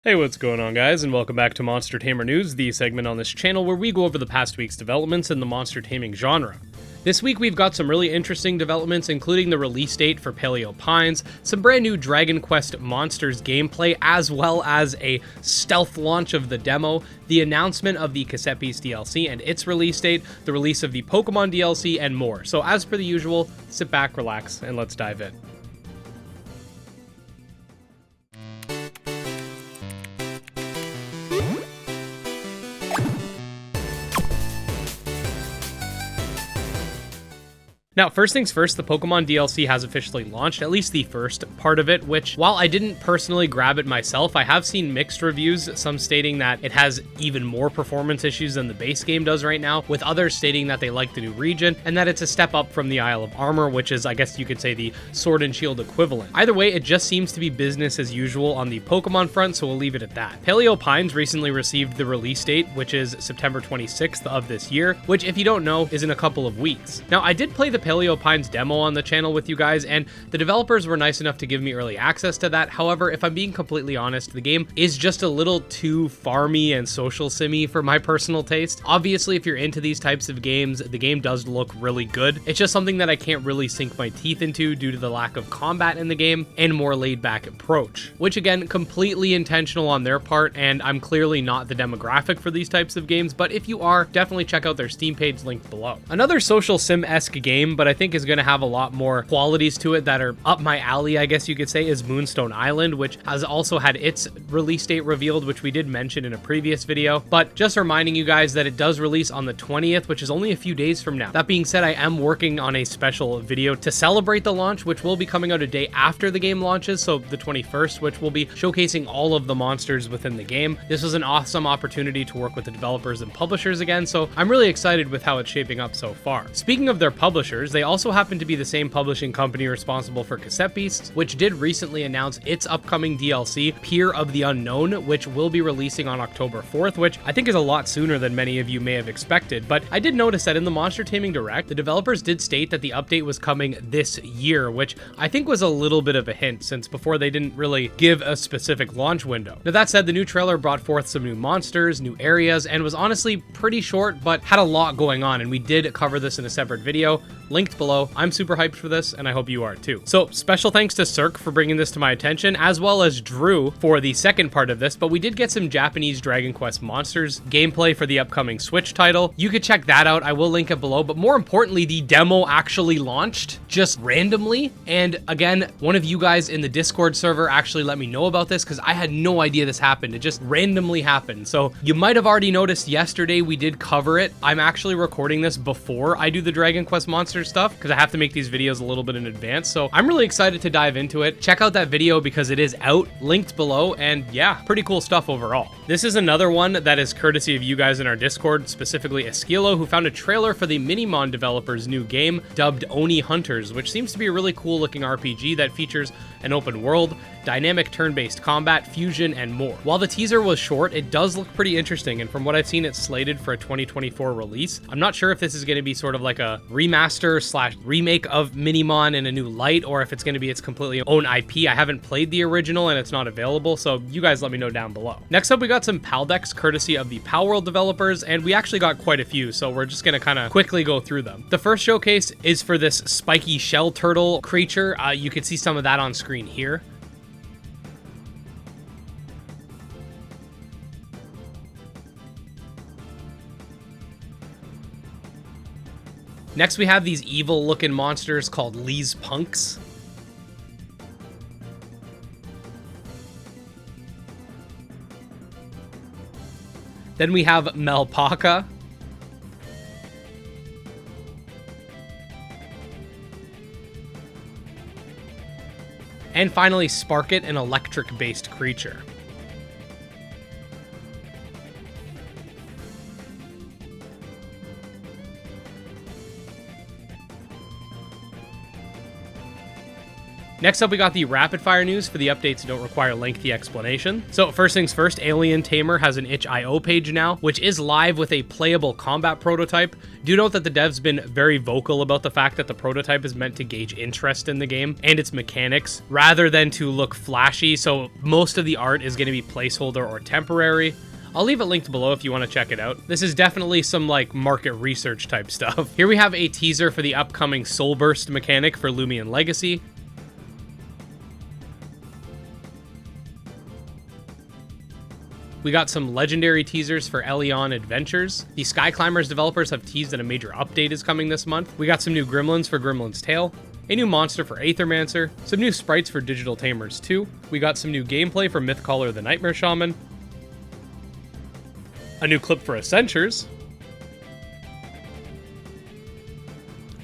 Hey, what's going on, guys, and welcome back to Monster Tamer News, the segment on this channel where we go over the past week's developments in the monster taming genre. This week we've got some really interesting developments, including the release date for Paleo Pines, some brand new Dragon Quest Monsters gameplay, as well as a stealth launch of the demo, the announcement of the Cassette Piece DLC and its release date, the release of the Pokemon DLC, and more. So as per the usual, sit back, relax, and let's dive in. Now, first things first, the Pokemon DLC has officially launched, at least the first part of it, which, while I didn't personally grab it myself, I have seen mixed reviews, some stating that it has even more performance issues than the base game does right now, with others stating that they like the new region, and that it's a step up from the Isle of Armor, which is, I guess you could say, the Sword and Shield equivalent. Either way, it just seems to be business as usual on the Pokemon front, so we'll leave it at that. Paleo Pines recently received the release date, which is September 26th of this year, which, if you don't know, is in a couple of weeks. Now, I did play the Paleo Pines demo on the channel with you guys, and the developers were nice enough to give me early access to that. However, if I'm being completely honest, the game is just a little too farmy and social simmy for my personal taste. Obviously, if you're into these types of games, the game does look really good. It's just something that I can't really sink my teeth into due to the lack of combat in the game and more laid-back approach, which again, completely intentional on their part, and I'm clearly not the demographic for these types of games, but if you are, definitely check out their Steam page linked below. Another social sim-esque game, but I think is going to have a lot more qualities to it that are up my alley, I guess you could say, is Moonstone Island, which has also had its release date revealed, which we did mention in a previous video, but just reminding you guys that it does release on the 20th, which is only a few days from now. That being said, I am working on a special video to celebrate the launch, which will be coming out a day after the game launches, so the 21st, which will be showcasing all of the monsters within the game. This was an awesome opportunity to work with the developers and publishers again, so I'm really excited with how it's shaping up so far. Speaking of their publishers, they also happen to be the same publishing company responsible for Cassette Beasts, which did recently announce its upcoming DLC, Peer of the Unknown, which will be releasing on October 4th, which I think is a lot sooner than many of you may have expected. But I did notice that in the Monster Taming Direct, the developers did state that the update was coming this year, which I think was a little bit of a hint, since before they didn't really give a specific launch window. Now that said, the new trailer brought forth some new monsters, new areas, and was honestly pretty short, but had a lot going on, and we did cover this in a separate video, linked below. I'm super hyped for this, and I hope you are too. So special thanks to Cirque for bringing this to my attention, as well as Drew for the second part of this, but we did get some Japanese Dragon Quest Monsters gameplay for the upcoming Switch title. You could check that out. I will link it below, but more importantly, the demo actually launched just randomly, and again, one of you guys in the Discord server actually let me know about this because I had no idea this happened. It just randomly happened. So you might have already noticed yesterday we did cover it. I'm actually recording this before I do the Dragon Quest Monsters stuff because I have to make these videos a little bit in advance, so I'm really excited to dive into it. Check out that video because it is out, linked below, and yeah, pretty cool stuff overall. This is another one that is courtesy of you guys in our Discord, specifically Esquilo, who found a trailer for the Minimon developers' new game, dubbed Oni Hunters, which seems to be a really cool looking RPG that features an open world, dynamic turn-based combat, fusion, and more. While the teaser was short, it does look pretty interesting, and from what I've seen, it's slated for a 2024 release. I'm not sure if this is going to be sort of like a remaster slash remake of Minimon in a new light, or if it's going to be its completely own IP. I haven't played the original, and it's not available, so you guys let me know down below. Next up, we got some PAL decks courtesy of the PAL World developers, and we actually got quite a few, so we're just going to kind of quickly go through them. The first showcase is for this spiky shell turtle creature. You can see some of that on screen here. Next, we have these evil-looking monsters called Lee's Punks. Then we have Melpaka. And finally, Sparkit, an electric-based creature. Next up, we got the rapid fire news for the updates that don't require lengthy explanation. So first things first, Alien Tamer has an itch.io page now, which is live with a playable combat prototype. Do note that the dev's been very vocal about the fact that the prototype is meant to gauge interest in the game and its mechanics rather than to look flashy, so most of the art is going to be placeholder or temporary. I'll leave it linked below if you want to check it out. This is definitely some like market research type stuff. Here we have a teaser for the upcoming Soul Burst mechanic for Lumion Legacy. We got some legendary teasers for Elion Adventures. The Sky Climbers developers have teased that a major update is coming this month. We got some new Gremlins for Gremlin's Tale, a new monster for Aethermancer, some new sprites for Digital Tamers 2. We got some new gameplay for Mythcaller the Nightmare Shaman, a new clip for Ascentures,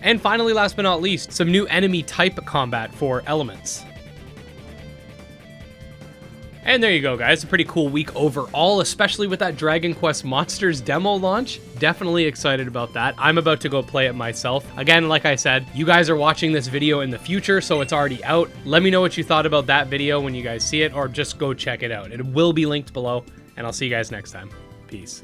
and finally, last but not least, some new enemy type combat for Elements. And there you go, guys. A pretty cool week overall, especially with that Dragon Quest Monsters demo launch. Definitely excited about that. I'm about to go play it myself. Again, like I said, you guys are watching this video in the future, so it's already out. Let me know what you thought about that video when you guys see it, or just go check it out. It will be linked below, and I'll see you guys next time. Peace.